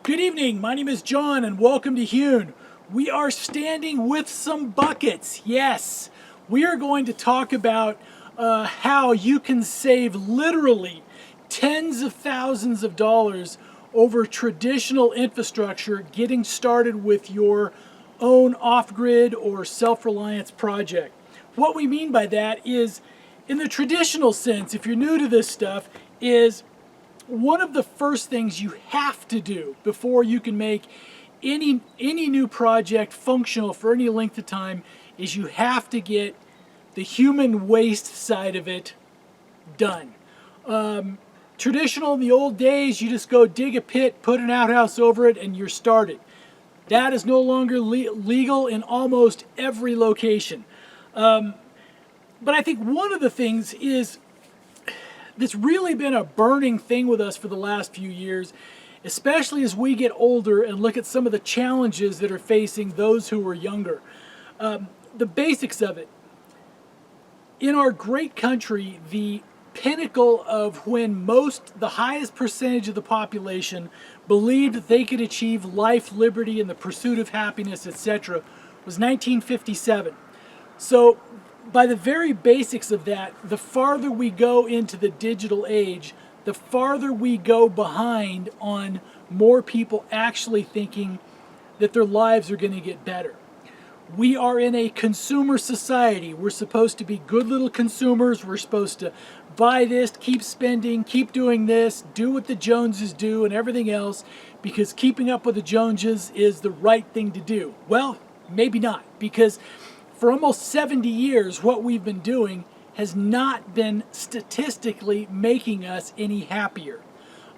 Good evening, my name is John and welcome to Hewn. We are standing with some buckets. Yes, we are going to talk about how you can save literally tens of thousands of dollars over traditional infrastructure getting started with your own off-grid or self-reliance project. What we mean by that is, in the traditional sense, if you're new to this stuff, is one of the first things you have to do before you can make any new project functional for any length of time is you have to get the human waste side of it done. Traditional in the old days, you just go dig a pit, put an outhouse over it, and you're started. That is no longer legal in almost every location. But I think one of the things is that's really been a burning thing with us for the last few years, especially as we get older and look at some of the challenges that are facing those who are younger. The basics of it. In our great country, the pinnacle of when the highest percentage of the population believed that they could achieve life, liberty, and the pursuit of happiness, etc., was 1957. So by the very basics of that, the farther we go into the digital age, the farther we go behind on more people actually thinking that their lives are going to get better. We are in a consumer society. We're supposed to be good little consumers. We're supposed to buy this, keep spending, keep doing this, do what the Joneses do and everything else, because keeping up with the Joneses is the right thing to do. Well, maybe not, because for almost 70 years, what we've been doing has not been statistically making us any happier.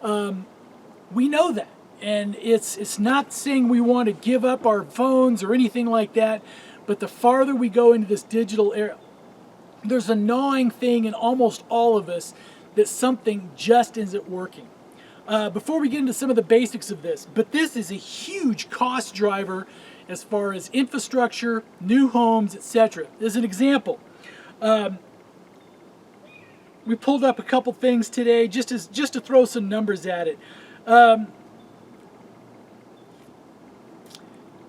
We know that, and it's not saying we want to give up our phones or anything like that, but the farther we go into this digital era, there's a gnawing thing in almost all of us that something just isn't working. Before we get into some of the basics of this, but this is a huge cost driver as far as infrastructure, new homes, etc. As an example, we pulled up a couple things today just to throw some numbers at it.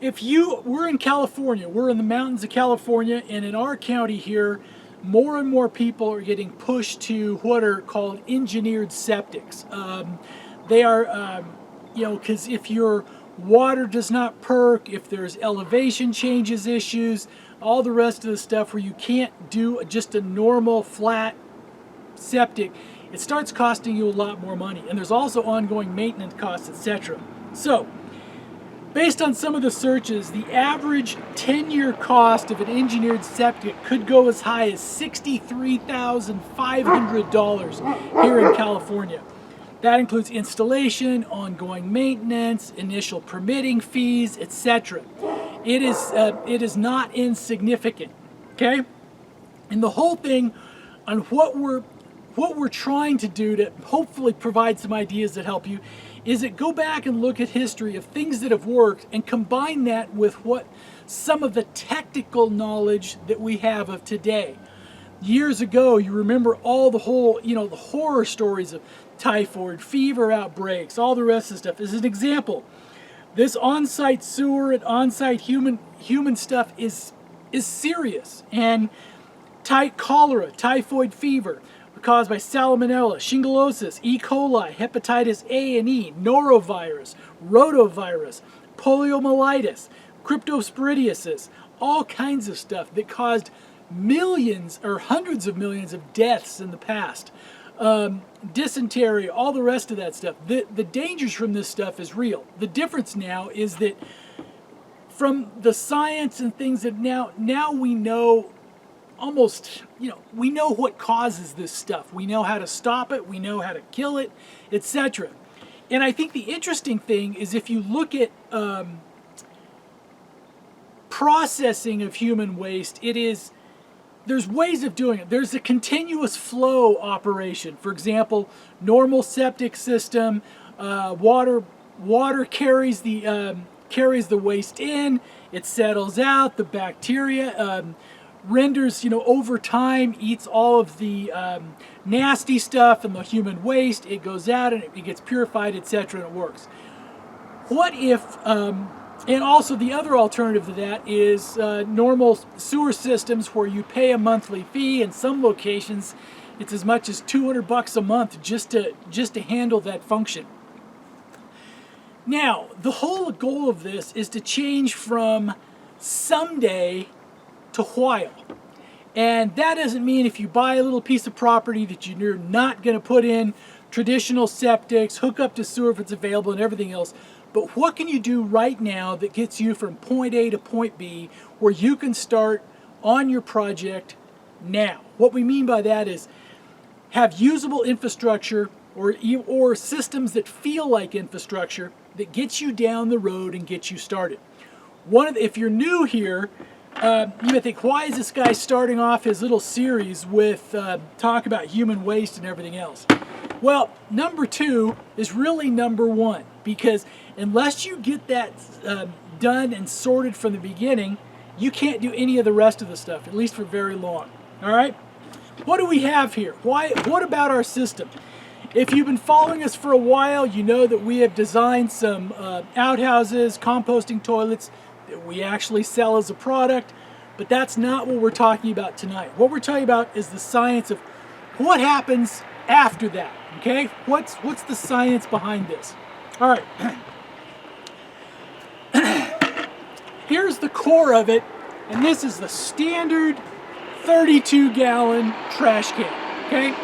We're in California, we're in the mountains of California, and in our county here, more and more people are getting pushed to what are called engineered septics. They are, because if your water does not perk, if there's elevation changes issues, all the rest of the stuff where you can't do just a normal flat septic, it starts costing you a lot more money. And there's also ongoing maintenance costs, etc. So, based on some of the searches, the average 10-year cost of an engineered septic could go as high as $63,500 here in California. That includes installation, ongoing maintenance, initial permitting fees, etc. It is not insignificant, okay? And the whole thing on what we're trying to do to hopefully provide some ideas that help you is that go back and look at history of things that have worked and combine that with what some of the technical knowledge that we have of today. Years ago, you remember all the horror stories of typhoid fever outbreaks, all the rest of the stuff. As an example, this on-site sewer and on-site human stuff is serious. And cholera, typhoid fever, caused by salmonella, shigellosis, E. coli, hepatitis A and E, norovirus, rotavirus, poliomyelitis, cryptosporidiasis, all kinds of stuff that caused millions or hundreds of millions of deaths in the past. Dysentery, all the rest of that stuff. The dangers from this stuff is real. The difference now is that from the science and things that now we know almost, we know what causes this stuff. We know how to stop it. We know how to kill it, etc. And I think the interesting thing is if you look at processing of human waste, there's ways of doing it. There's a continuous flow operation. For example, normal septic system, water carries the waste in, it settles out, the bacteria renders, over time, eats all of the nasty stuff and the human waste. It goes out and it gets purified, etc., and it works. What if, and also the other alternative to that is normal sewer systems where you pay a monthly fee. In some locations, it's as much as $200 a month just to handle that function. Now, the whole goal of this is to change from someday to while. And that doesn't mean if you buy a little piece of property that you're not going to put in traditional septics, hook up to sewer if it's available and everything else. But what can you do right now that gets you from point A to point B where you can start on your project now? What we mean by that is have usable infrastructure or systems that feel like infrastructure that gets you down the road and gets you started. If you're new here, you may think, why is this guy starting off his little series with talk about human waste and everything else? Well, number 2 is really number 1, because unless you get that done and sorted from the beginning, you can't do any of the rest of the stuff, at least for very long. All right? What do we have here? What about our system? If you've been following us for a while, you know that we have designed some outhouses, composting toilets that we actually sell as a product, but that's not what we're talking about tonight. What we're talking about is the science of what happens after that, okay? What's the science behind this? All right. Here's the core of it, and this is the standard 32-gallon trash can, okay?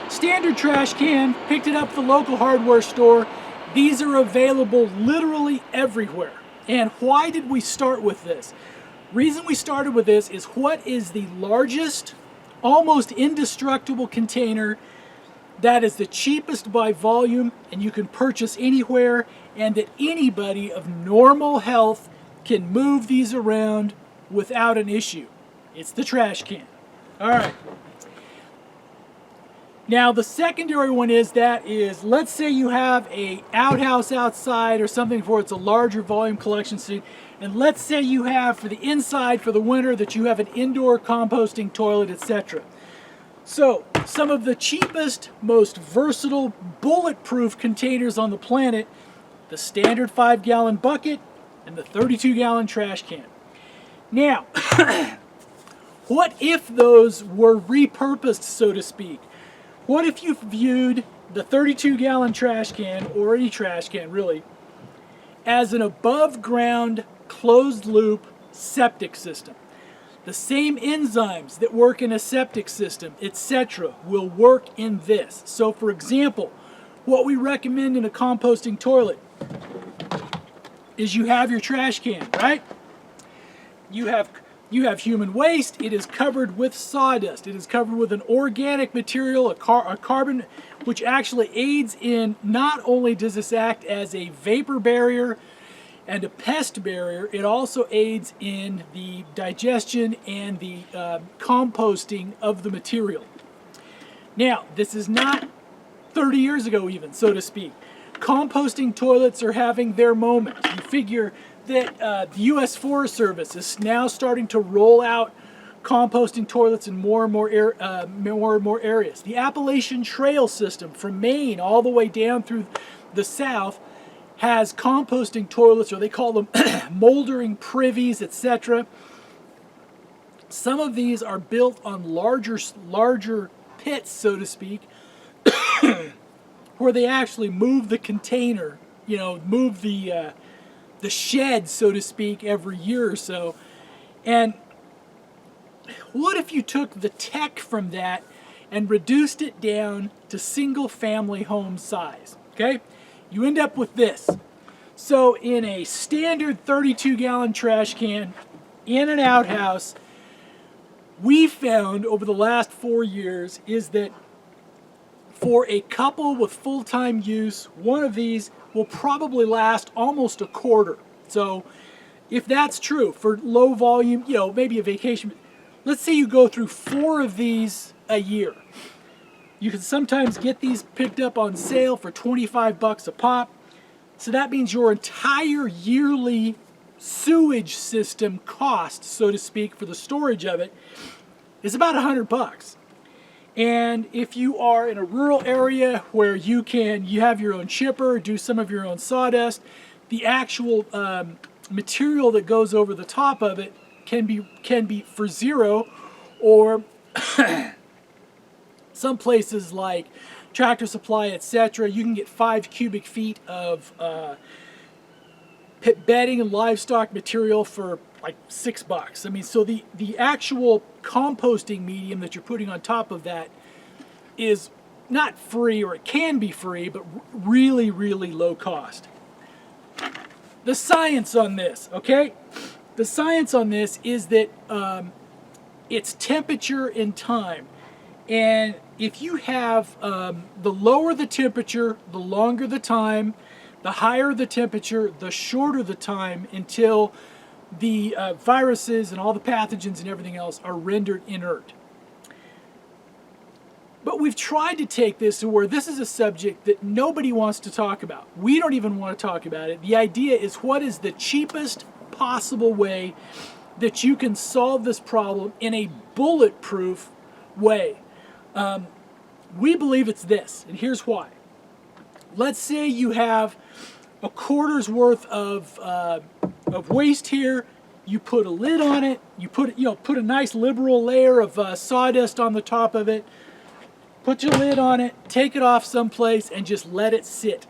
Standard trash can, picked it up at the local hardware store. These are available literally everywhere. And why did we start with this? Reason we started with this is what is the largest, almost indestructible container that is the cheapest by volume and you can purchase anywhere, and that anybody of normal health can move these around without an issue. It's the trash can. All right. Now the secondary one is let's say you have a outhouse outside or something for it's a larger volume collection suite, and let's say you have for the inside for the winter that you have an indoor composting toilet, etc. So some of the cheapest, most versatile, bulletproof containers on the planet, the standard 5-gallon bucket and the 32-gallon trash can. Now, what if those were repurposed, so to speak? What if you viewed the 32-gallon trash can, or any trash can really, as an above-ground, closed-loop septic system? The same enzymes that work in a septic system, etc., will work in this. So, for example, what we recommend in a composting toilet is you have your trash can, right? You have human waste. It is covered with sawdust. It is covered with an organic material, a carbon, which actually aids in, not only does this act as a vapor barrier and a pest barrier, it also aids in the digestion and the composting of the material. Now, this is not 30 years ago even, so to speak. Composting toilets are having their moment. You figure that the U.S. Forest Service is now starting to roll out composting toilets in more and more areas. The Appalachian Trail system from Maine all the way down through the south has composting toilets, or they call them moldering privies, etc. Some of these are built on larger pits, so to speak, where they actually move the container, move the shed, so to speak, every year or so. And what if you took the tech from that and reduced it down to single-family home size? Okay, you end up with this. So in a standard 32-gallon trash can in an outhouse, we found over the last 4 years is that for a couple with full-time use, one of these will probably last almost a quarter. So if that's true for low volume, maybe a vacation, let's say you go through 4 of these a year. You can sometimes get these picked up on sale for $25 a pop. So that means your entire yearly sewage system cost, so to speak, for the storage of it is about $100. And if you are in a rural area where you have your own chipper, do some of your own sawdust, the actual material that goes over the top of it can be for zero, or some places like Tractor Supply, etc., you can get 5 cubic feet of pit bedding and livestock material for like $6. I mean, so the actual composting medium that you're putting on top of that is not free, or it can be free, but really, really low cost. The science on this, okay? The science on this is that it's temperature and time. And if you have the lower the temperature, the longer the time, the higher the temperature, the shorter the time until the viruses and all the pathogens and everything else are rendered inert. But we've tried to take this to where this is a subject that nobody wants to talk about. We don't even want to talk about it. The idea is, what is the cheapest possible way that you can solve this problem in a bulletproof way? We believe it's this, and here's why. Let's say you have a quarter's worth of waste here. You put a lid on it. You put a nice liberal layer of sawdust on the top of it. Put your lid on it. Take it off someplace and just let it sit.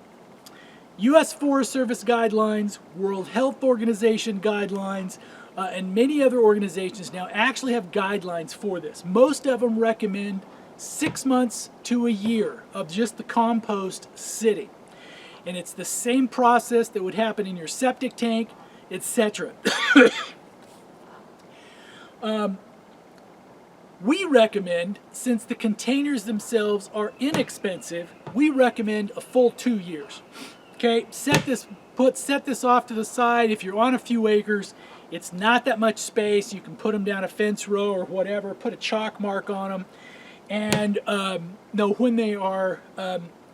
U.S. Forest Service guidelines, World Health Organization guidelines, and many other organizations now actually have guidelines for this. Most of them recommend 6 months to a year of just the compost sitting. And it's the same process that would happen in your septic tank, etc. We recommend, since the containers themselves are inexpensive, we recommend a full 2 years. Okay, set this off to the side. If you're on a few acres, it's not that much space. You can put them down a fence row or whatever, put a chalk mark on them, and know when they are,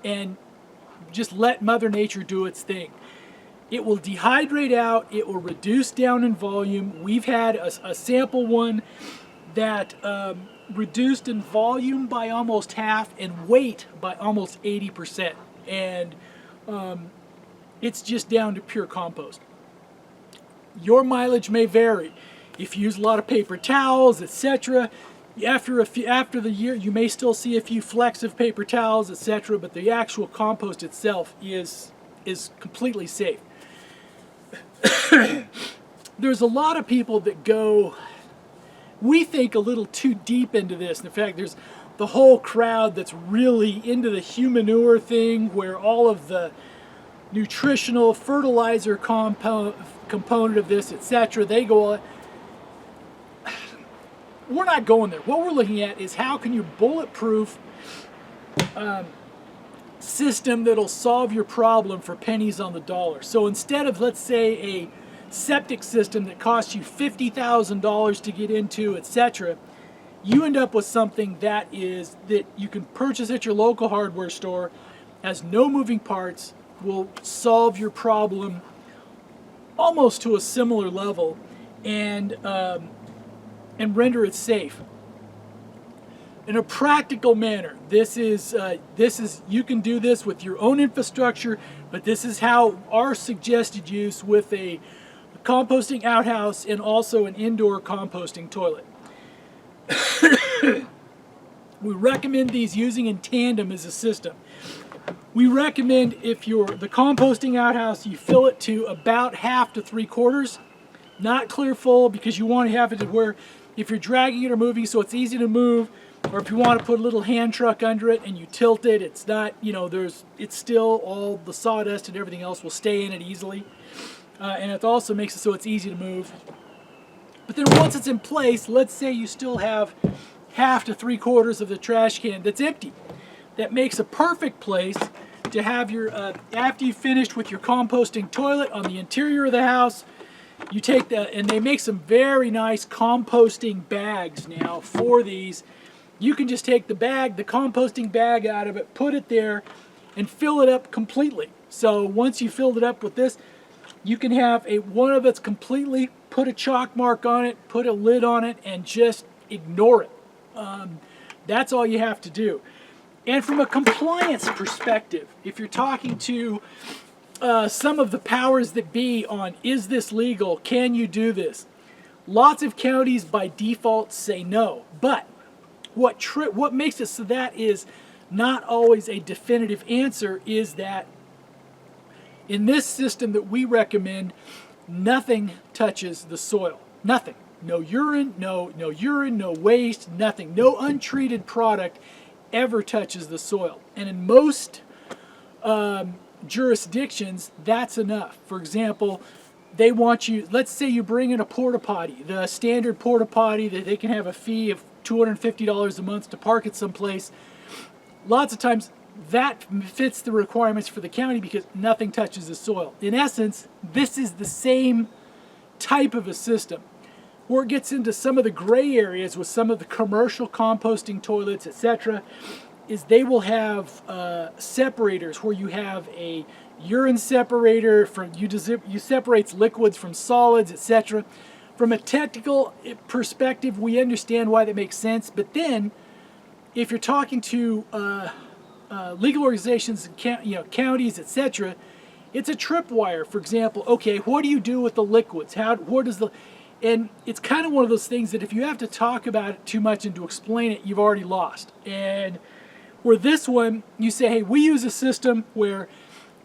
and just let Mother Nature do its thing. It will dehydrate out. It will reduce down in volume. We've had a sample one that reduced in volume by almost half and weight by almost 80%. And it's just down to pure compost. Your mileage may vary. If you use a lot of paper towels, etc., after the year, you may still see a few flecks of paper towels, etc., but the actual compost itself is completely safe. There's a lot of people that go, we think, a little too deep into this. In fact, there's the whole crowd that's really into the humanure thing, where all of the nutritional fertilizer component of this, etc., they go. We're not going there. What we're looking at is, how can you bulletproof system that'll solve your problem for pennies on the dollar. So instead of, let's say, a septic system that costs you $50,000 to get into, etc., you end up with something that you can purchase at your local hardware store, has no moving parts, will solve your problem almost to a similar level, and render it safe. In a practical manner, this is you can do this with your own infrastructure, but this is how our suggested use with a composting outhouse and also an indoor composting toilet. We recommend these using in tandem as a system. We recommend, if you're the composting outhouse, you fill it to about half to 3/4, not clear full, because you want to have it to where if you're dragging it or moving so it's easy to move, or if you want to put a little hand truck under it and you tilt it, it's not, it's still, all the sawdust and everything else will stay in it easily. And it also makes it so it's easy to move. But then once it's in place, let's say you still have half to 3/4 of the trash can that's empty. That makes a perfect place to have your, after you've finished with your composting toilet on the interior of the house, you take that, and they make some very nice composting bags now for these. You can just take the composting bag out of it, put it there, and fill it up completely. So once you filled it up with this, you can have one of it's completely, put a chalk mark on it, put a lid on it, and just ignore it. That's all you have to do. And from a compliance perspective, if you're talking to some of the powers that be on, is this legal? Can you do this? Lots of counties by default say no. But what makes it so that is not always a definitive answer is that in this system that we recommend, nothing touches the soil. Nothing. No urine, no urine, no waste, nothing. No untreated product ever touches the soil. And in most jurisdictions, that's enough. For example, they want you, let's say you bring in a porta potty, the standard porta potty that they can have a fee of $250 a month to park it someplace. Lots of times that fits the requirements for the county because nothing touches the soil. In essence, this is the same type of a system. Where it gets into some of the gray areas with some of the commercial composting toilets, etc., is they will have separators where you have a urine separator from you separates liquids from solids, etc. From a technical perspective, we understand why that makes sense. But then, if you're talking to legal organizations, counties, etc., it's a tripwire. For example, okay, what do you do with the liquids? And it's kind of one of those things that if you have to talk about it too much and to explain it, you've already lost. And where this one, you say, hey, we use a system where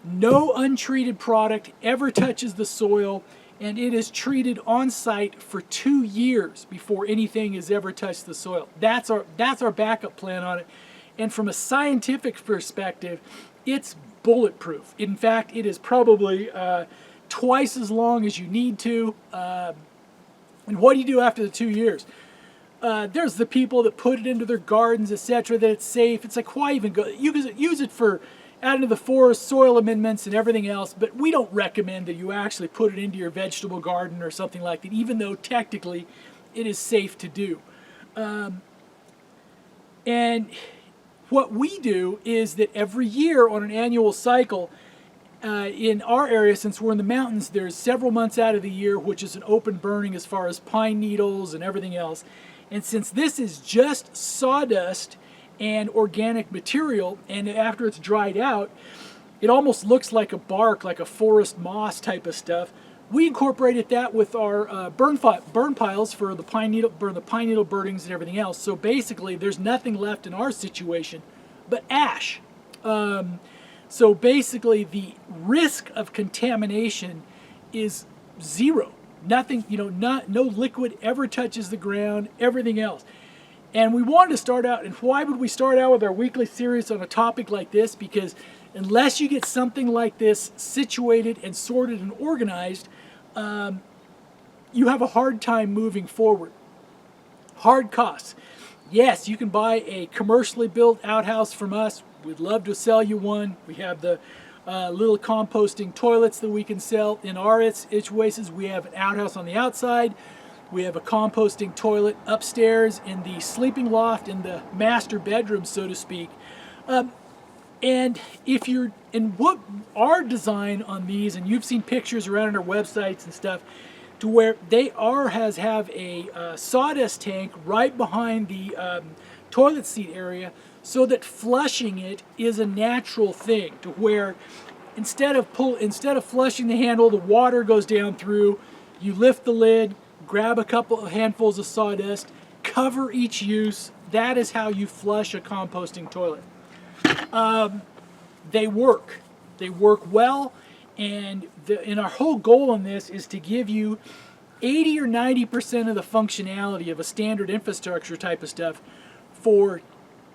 no untreated product ever touches the soil, and it is treated on site for 2 years before anything has ever touched the soil. That's our backup plan on it. And from a scientific perspective, it's bulletproof. In fact, it is probably twice as long as you need to. And what do you do after the 2 years? There's the people that put it into their gardens, etc., that it's safe. It's like, why even go? You can use it for out into the forest, soil amendments, and everything else, but we don't recommend that you actually put it into your vegetable garden or something like that, even though technically it is safe to do. And what we do is that every year on an annual cycle, in our area, since we're in the mountains, there's several months out of the year which is an open burning as far as pine needles and everything else. And since this is just sawdust and organic material, and after it's dried out, it almost looks like a bark, like a forest moss type of stuff. We incorporated that with our burn piles for the pine needle burnings and everything else. So basically, there's nothing left in our situation but ash. So basically, the risk of contamination is zero. Nothing, no liquid ever touches the ground, everything else. And we wanted to start out, and why would we start out with our weekly series on a topic like this? Because unless you get something like this situated and sorted and organized, you have a hard time moving forward. Hard costs. Yes, you can buy a commercially built outhouse from us. We'd love to sell you one. We have the little composting toilets that we can sell. In our situations, we have an outhouse on the outside. We have a composting toilet upstairs in the sleeping loft in the master bedroom, so to speak. And what our design on these, and you've seen pictures around on our websites and stuff, to where they have a sawdust tank right behind the toilet seat area, so that flushing it is a natural thing. To where instead of flushing the handle, the water goes down through. You lift the lid, grab a couple of handfuls of sawdust, cover each use. That is how you flush a composting toilet. They work. They work well, and our whole goal on this is to give you 80 or 90% of the functionality of a standard infrastructure type of stuff for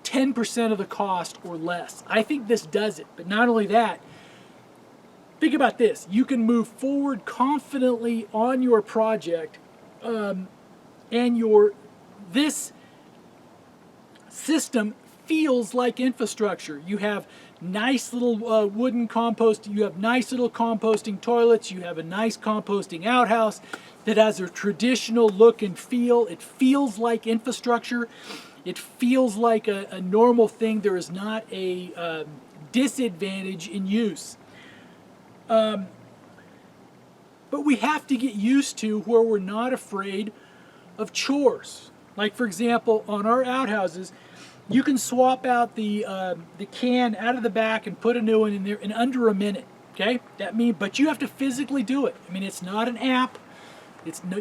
10% of the cost or less. I think this does it. But not only that, think about this. You can move forward confidently on your project, and this system feels like infrastructure. You have nice little wooden compost. You have nice little composting toilets. You have a nice composting outhouse that has a traditional look and feel. It feels like infrastructure. It feels like a normal thing. There is not a disadvantage in use. But we have to get used to where we're not afraid of chores. Like, for example, on our outhouses, You can swap out the can out of the back and put a new one in there in under a minute. Okay, but you have to physically do it. I mean, it's not an app.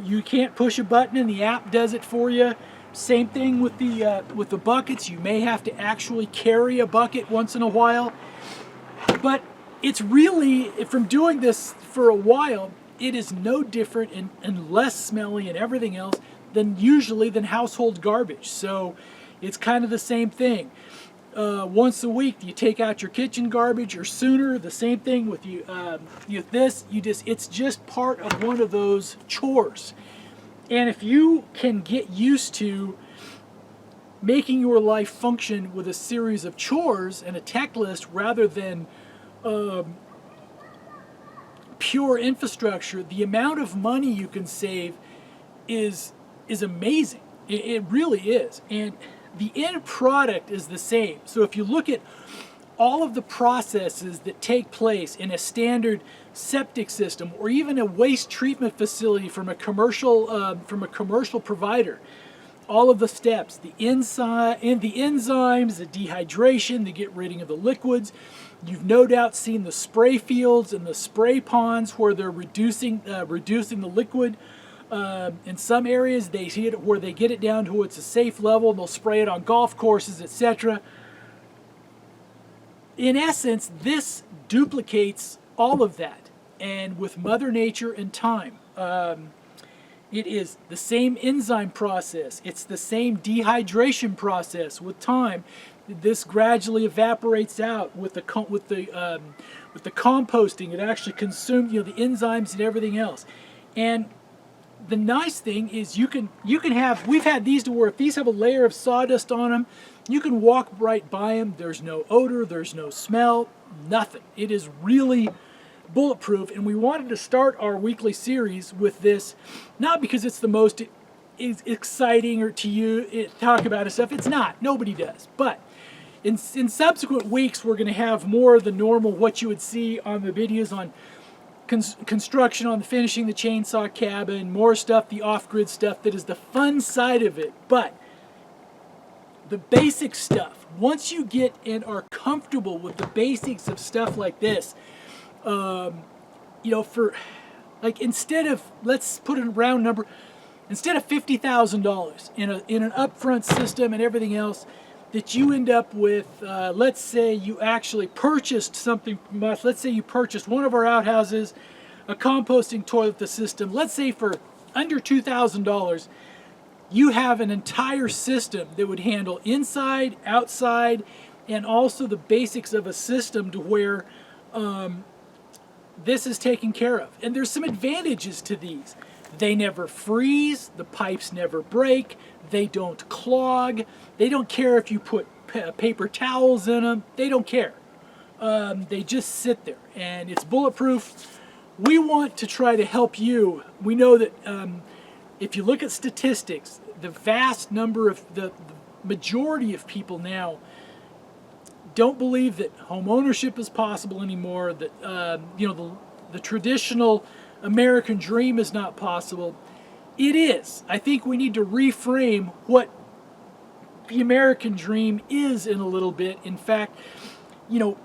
You can't push a button and the app does it for you. Same thing with the buckets. You may have to actually carry a bucket once in a while, but it's really, from doing this for a while, it is no different and less smelly and everything else than household garbage. So it's kind of the same thing. Once a week, you take out your kitchen garbage, or sooner. The same thing with it's just part of one of those chores. And if you can get used to making your life function with a series of chores and a tech list rather than pure infrastructure, the amount of money you can save is amazing. It really is. And the end product is the same. So if you look at all of the processes that take place in a standard septic system, or even a waste treatment facility from a commercial provider, all of the steps, the enzymes, the dehydration, the get rid of the liquids. You've no doubt seen the spray fields and the spray ponds where they're reducing the liquid. In some areas, they see it where they get it down to it's a safe level, and they'll spray it on golf courses, etc. In essence, this duplicates all of that, and with Mother Nature and time. It is the same enzyme process. It's the same dehydration process with time. This gradually evaporates out with the composting. It actually consumes the enzymes and everything else. And the nice thing is you can have, we've had these to where if these have a layer of sawdust on them, you can walk right by them. There's no odor, there's no smell, nothing. It is really bulletproof, and we wanted to start our weekly series with this, not because it's the most exciting or to you talk about it stuff. It's not. Nobody does. But in subsequent weeks, we're going to have more of the normal, what you would see on the videos on construction, on the finishing the chainsaw cabin, more stuff, the off-grid stuff that is the fun side of it. But the basic stuff, once you get and are comfortable with the basics of stuff like this, for like, instead of, let's put a round number, instead of $50,000 in an upfront system and everything else, that you end up with, let's say you actually purchased something from us. Let's say you purchased one of our outhouses, a composting toilet, the system. Let's say for under $2,000, you have an entire system that would handle inside, outside, and also the basics of a system to where this is taken care of. And there's some advantages to these. They never freeze, the pipes never break, they don't clog, they don't care if you put paper towels in them, they don't care. They just sit there, and it's bulletproof. We want to try to help you. We know that if you look at statistics, the vast number of the majority of people now don't believe that home ownership is possible anymore, that the traditional American dream is not possible. It is. I think we need to reframe what the American dream is in a little bit. In fact, and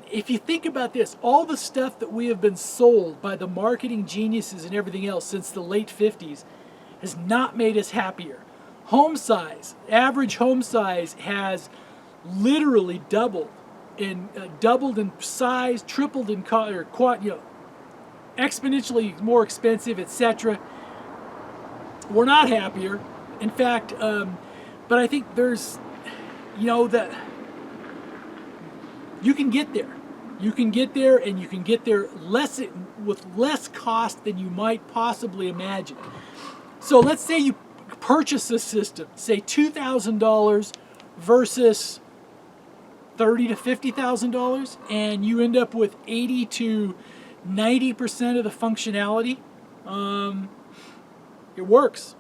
if you think about this, all the stuff that we have been sold by the marketing geniuses and everything else since the late 50s has not made us happier. Home size, average home size has literally doubled in size, tripled in exponentially more expensive, etc. We're not happier. In fact, but I think there's, that you can get there. You can get there, and you can get there with less cost than you might possibly imagine. So let's say you purchase a system, say $2,000 versus $30,000 to $50,000, and you end up with 80 to 90% of the functionality. It works.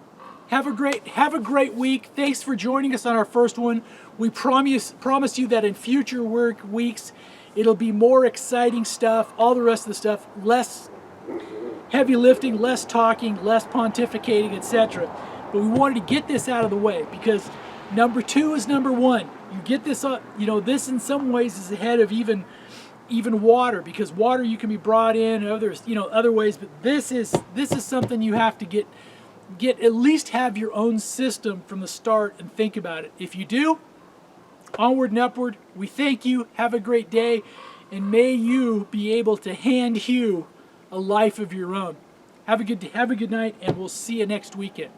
Have a great week. Thanks for joining us on our first one. We promise you that in future weeks it'll be more exciting stuff. All the rest of the stuff, less heavy lifting, less talking, less pontificating, etc. But we wanted to get this out of the way because Number two is number one. You get this up, this in some ways is ahead of even water, because water you can be brought in others, other ways, but this is something you have to get at least have your own system from the start and think about it. If you do, onward and upward. We thank you. Have a great day, and may you be able to hand hew a life of your own. Have a good night, and we'll see you next weekend.